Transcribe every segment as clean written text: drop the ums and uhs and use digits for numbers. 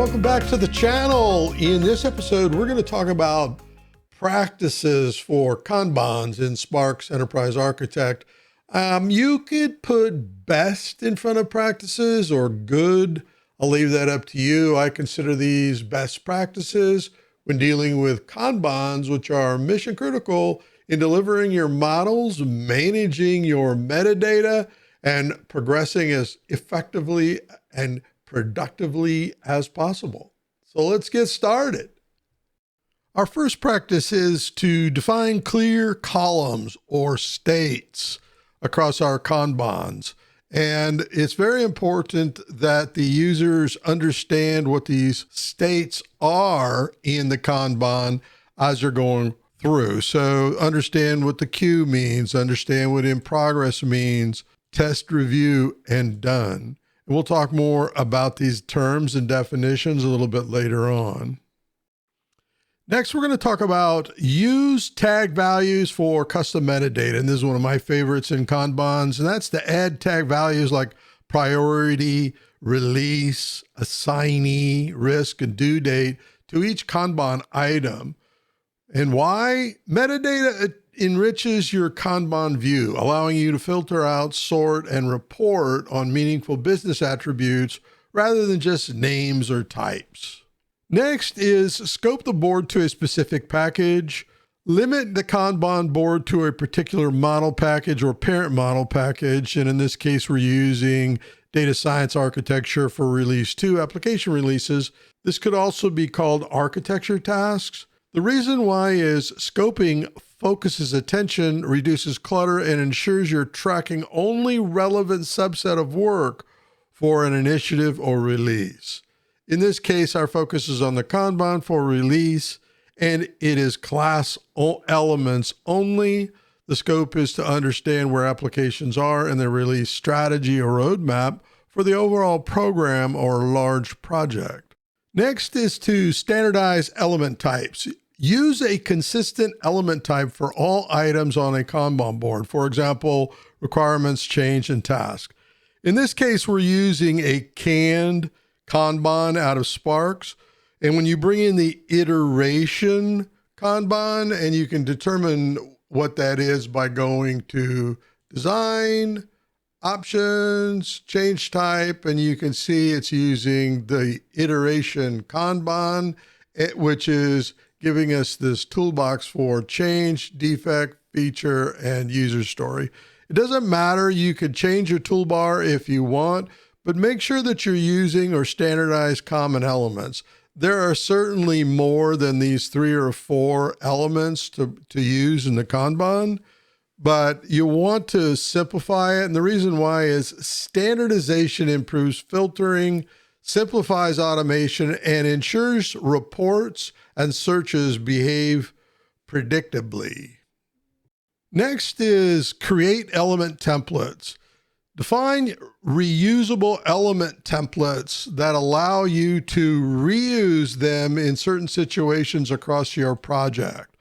welcome back to the channel. In this episode, we're going to talk about practices for Kanbans in Sparx Enterprise Architect. You could put best in front of practices or good. I'll leave that up to you. I consider these best practices when dealing with Kanbans, which are mission critical in delivering your models, managing your metadata, and progressing as effectively and productively as possible. So let's get started. Our first practice is to define clear columns or states across our Kanbans. And it's very important that the users understand what these states are in the Kanban as they're going through. So understand what the queue means, understand what in progress means, test, review, and done. And we'll talk more about these terms and definitions a little bit later on. Next, we're going to talk about use tag values for custom metadata. And this is one of my favorites in Kanbans, and that's to add tag values like priority, release, assignee, risk, and due date to each Kanban item. And why? Metadata enriches your Kanban view, allowing you to filter out, sort, and report on meaningful business attributes rather than just names or types. Next is scope the board to a specific package. Limit the Kanban board to a particular model package or parent model package. And in this case, we're using data science architecture for release 2 application releases. This could also be called architecture tasks. The reason why is scoping focuses attention, reduces clutter, and ensures you're tracking only relevant subset of work for an initiative or release. In this case, our focus is on the Kanban for release, and it is class elements only. The scope is to understand where applications are in the release strategy or roadmap for the overall program or large project. Next is to standardize element types. Use a consistent element type for all items on a Kanban board. For example, requirements, change, and task. In this case, we're using a canned Kanban out of Sparx. And when you bring in the iteration Kanban, and you can determine what that is by going to design, options, change type, and you can see it's using the iteration Kanban, which is giving us this toolbox for change, defect, feature, and user story. It doesn't matter. You could change your toolbar if you want, but make sure that you're using or standardize common elements. There are certainly more than these 3 or 4 elements to use in the Kanban, but you want to simplify it. And the reason why is standardization improves filtering, simplifies automation, and ensures reports and searches behave predictably. Next is create element templates. Define reusable element templates that allow you to reuse them in certain situations across your project.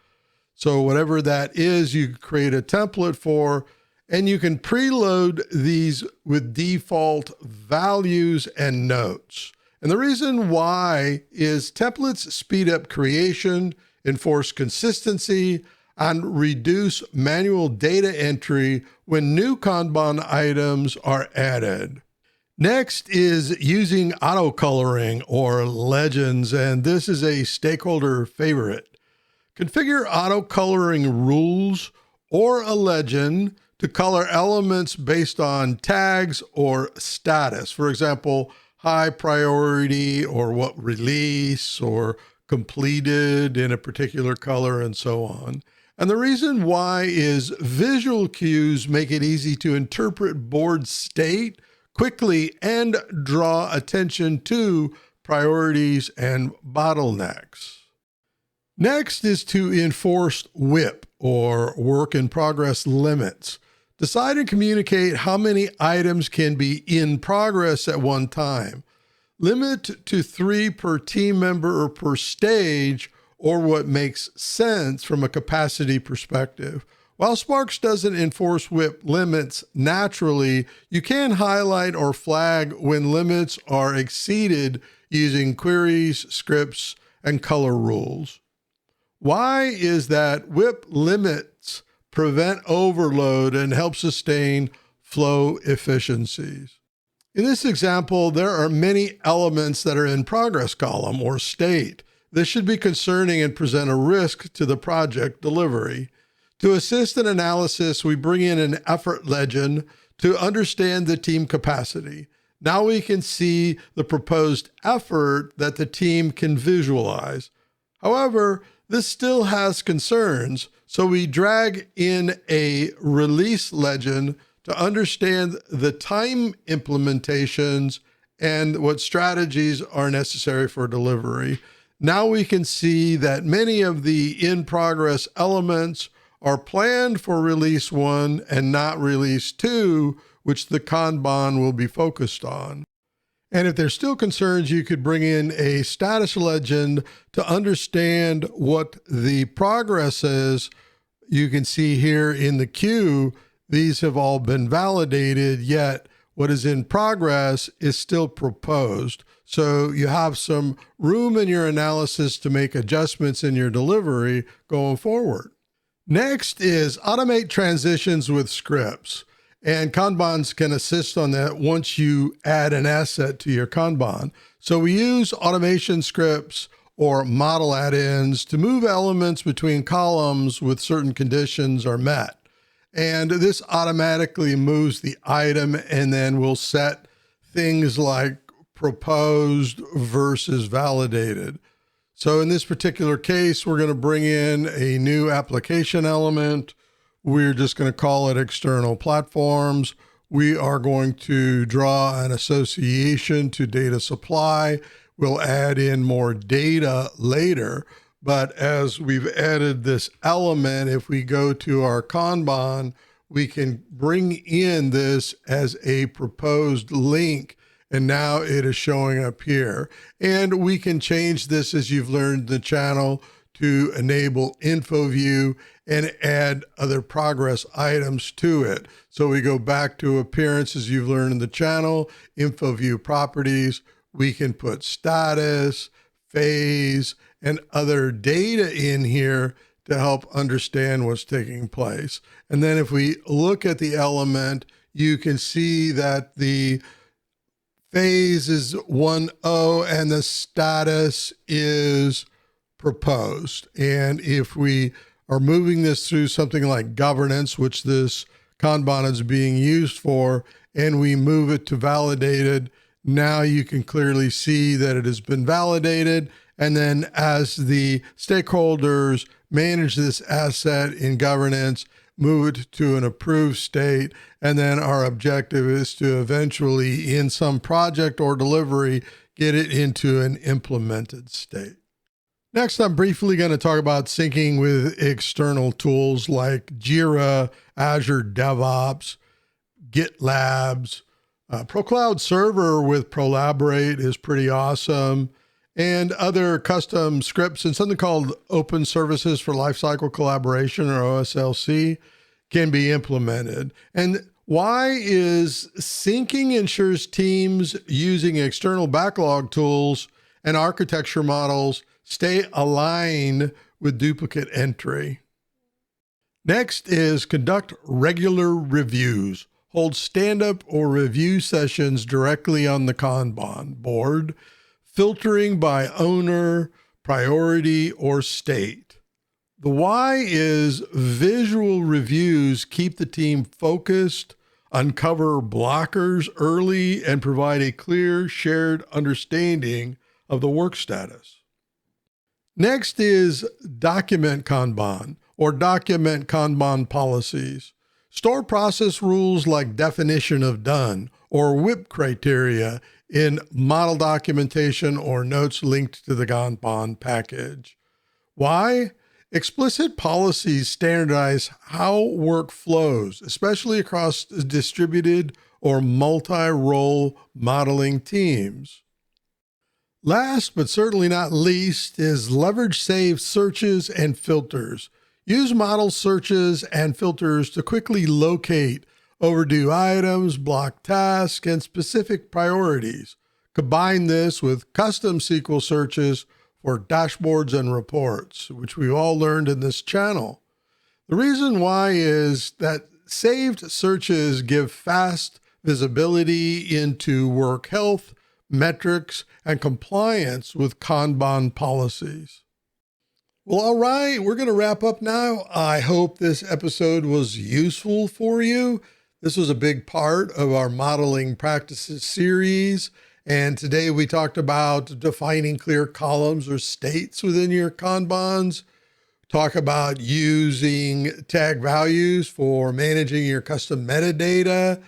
So whatever that is, you create a template for, and you can preload these with default values and notes. And the reason why is templates speed up creation, enforce consistency, and reduce manual data entry when new Kanban items are added. Next is using auto coloring or legends, and this is a stakeholder favorite. Configure auto coloring rules or a legend to color elements based on tags or status. For example, high priority or what release or completed in a particular color and so on. And the reason why is visual cues make it easy to interpret board state quickly and draw attention to priorities and bottlenecks. Next is to enforce WIP or work in progress limits. Decide and communicate how many items can be in progress at one time. Limit to 3 per team member or per stage, or what makes sense from a capacity perspective. While Sparx doesn't enforce WIP limits naturally, you can highlight or flag when limits are exceeded using queries, scripts, and color rules. Why is that WIP limits prevent overload and help sustain flow efficiencies. In this example, there are many elements that are in progress column or state. This should be concerning and present a risk to the project delivery. To assist in analysis, we bring in an effort legend to understand the team capacity. Now we can see the proposed effort that the team can visualize. However, this still has concerns, so we drag in a release legend to understand the time implementations and what strategies are necessary for delivery. Now we can see that many of the in-progress elements are planned for release 1 and not release 2, which the Kanban will be focused on. And if there's still concerns, you could bring in a status legend to understand what the progress is. You can see here in the queue, these have all been validated, yet what is in progress is still proposed. So you have some room in your analysis to make adjustments in your delivery going forward. Next is automate transitions with scripts. And Kanbans can assist on that once you add an asset to your Kanban. So we use automation scripts or model add-ins to move elements between columns with certain conditions are met. And this automatically moves the item, and then we'll set things like proposed versus validated. So in this particular case, we're going to bring in a new application element. We're just going to call it external platforms. We are going to draw an association to data supply. We'll add in more data later. But as we've added this element, if we go to our Kanban, we can bring in this as a proposed link. And now it is showing up here. And we can change this, as you've learned in the channel, to enable info view and add other progress items to it. So we go back to appearance, as you've learned in the channel, info view properties. We can put status, phase, and other data in here to help understand what's taking place. And then if we look at the element, you can see that the phase is 1.0 and the status is proposed. And if we are moving this through something like governance, which this Kanban is being used for, and we move it to validated, now you can clearly see that it has been validated. And then as the stakeholders manage this asset in governance, move it to an approved state. And then our objective is to eventually, in some project or delivery, get it into an implemented state. Next, I'm briefly going to talk about syncing with external tools like Jira, Azure DevOps, GitLabs. ProCloud Server with Prolaborate is pretty awesome. And other custom scripts and something called Open Services for Lifecycle Collaboration, or OSLC, can be implemented. And why is syncing ensures teams using external backlog tools and architecture models stay aligned with duplicate entry. Next is conduct regular reviews. Hold stand-up or review sessions directly on the Kanban board, filtering by owner, priority, or state. The why is visual reviews keep the team focused, uncover blockers early, and provide a clear shared understanding of the work status. Next is document Kanban or document Kanban policies. Store process rules like definition of done or WIP criteria in model documentation or notes linked to the Kanban package. Why? Explicit policies standardize how work flows, especially across distributed or multi-role modeling teams. Last but certainly not least is leverage save searches and filters. Use model searches and filters to quickly locate overdue items, block tasks, and specific priorities. Combine this with custom SQL searches for dashboards and reports, which we all learned in this channel. The reason why is that saved searches give fast visibility into work health, metrics, and compliance with Kanban policies. Well, all right, we're going to wrap up now. I hope this episode was useful for you. This was a big part of our modeling practices series. And today we talked about defining clear columns or states within your Kanbans. Talk about using tag values for managing your custom metadata.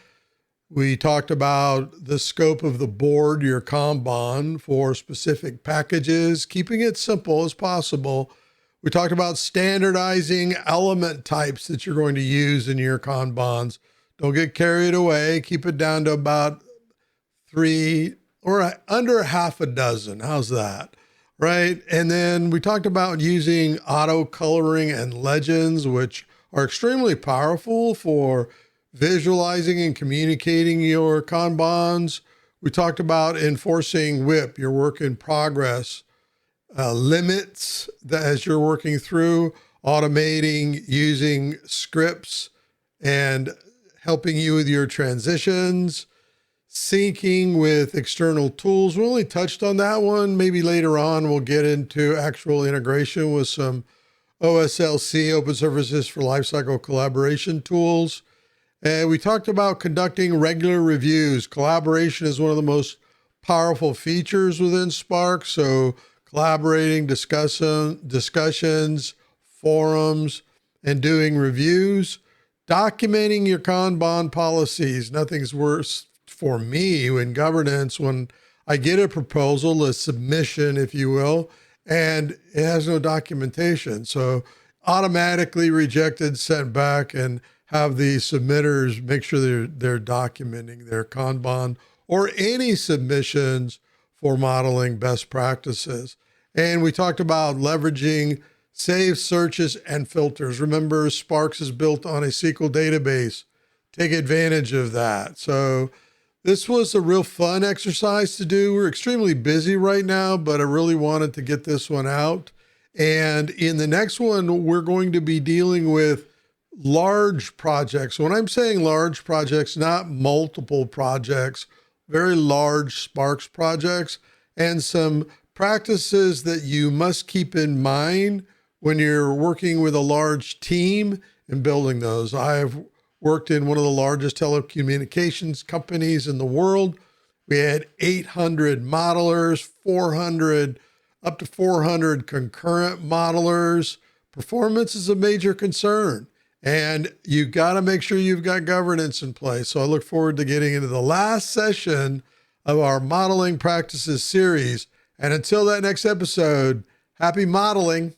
We talked about the scope of the board, your Kanban, for specific packages, keeping it simple as possible. We talked about standardizing element types that you're going to use in your Kanbans. Don't get carried away. Keep it down to about 3 or under half a dozen. How's that? Right? And then we talked about using auto coloring and legends, which are extremely powerful for visualizing and communicating your Kanbans. We talked about enforcing WIP, your work in progress, limits that as you're working through, automating using scripts and helping you with your transitions, syncing with external tools. We only touched on that one. Maybe later on we'll get into actual integration with some OSLC, Open Services for Lifecycle Collaboration tools. And we talked about conducting regular reviews. Collaboration is one of the most powerful features within Sparx. So collaborating, discussions, forums, and doing reviews. Documenting your Kanban policies. Nothing's worse for me in governance when I get a proposal, a submission, if you will, and it has no documentation. So automatically rejected, sent back, and have the submitters make sure they're documenting their Kanban or any submissions for modeling best practices. And we talked about leveraging saved searches and filters. Remember, Sparx is built on a SQL database. Take advantage of that. So this was a real fun exercise to do. We're extremely busy right now, but I really wanted to get this one out. And in the next one, we're going to be dealing with large projects. When I'm saying large projects, not multiple projects, very large Sparx projects, and some practices that you must keep in mind when you're working with a large team and building those. I've worked in one of the largest telecommunications companies in the world. We had 800 modelers, up to 400 concurrent modelers. Performance is a major concern, and you got to make sure you've got governance in place. So I look forward to getting into the last session of our modeling practices series. And until that next episode, happy modeling.